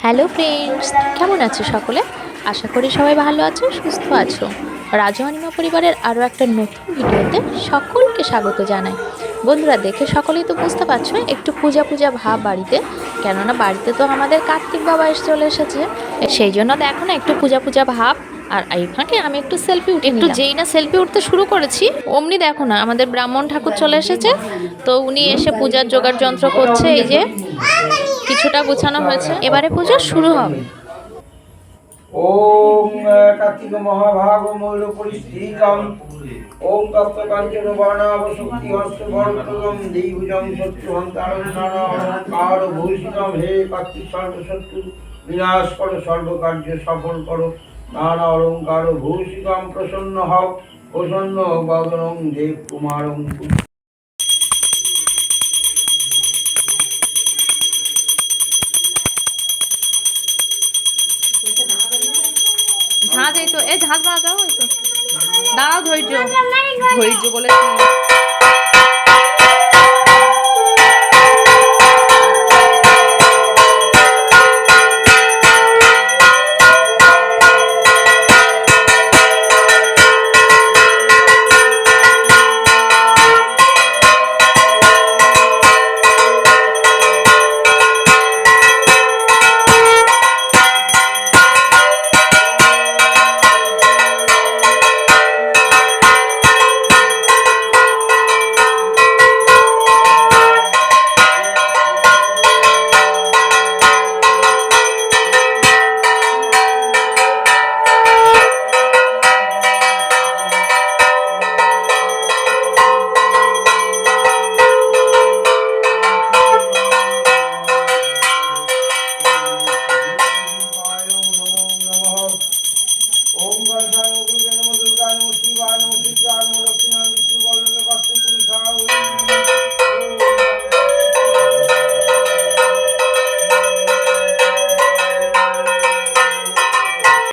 Hello friends, কেমন আছো সকলে? আশা করি সবাই ভালো আছো, সুস্থ আছো। রাজু অনিমা পরিবারের আরও একটা নতুন ভিডিওতে সকলকে স্বাগত জানাই। বন্ধুরা, দেখে সকলেই তো বুঝতে পারছো একটু পূজা পূজা ভাব বাড়িতে, কেননা বাড়িতে তো আমাদের কার্তিক বাবা এসে চলে এসেছে। সেই জন্য দেখো না একটু পূজা পূজা ভাব। আর এই ফাঁকে আমি একটু সেলফি উঠে একটু যেই না সেলফি উঠতে শুরু করেছি অমনি দেখো না আমাদের ব্রাহ্মণ ঠাকুর চলে এসেছে। তো উনি এসে পূজার জোগাড় যন্ত্র করছে। এই যে কিছুটা গোছানো হয়েছে, এবারে পুজো শুরু হবে। ওম কার্তিক মহাভাগ মূল পরিস্থিতম ওম তপ্ত কাঞ্চন বর্ণাভ শক্তি হস্ত বরপ্রদম দেবীজং শত্রুহন্তারং নারায়ণকার ভূষিতম। হে কার্তিক সর্বশত্রু বিনাশ করো, সর্বকার্য সফল করো, নানা অলঙ্কার ভূষিতম। প্রসন্ন হও, প্রসন্ন বদনং দেব কুমারং। ঝাঁজ এই তো, এ ঝাঁজ বাজাও, এই তো দাঁড়াও, ধৈর্য ধৈর্য বলেছি।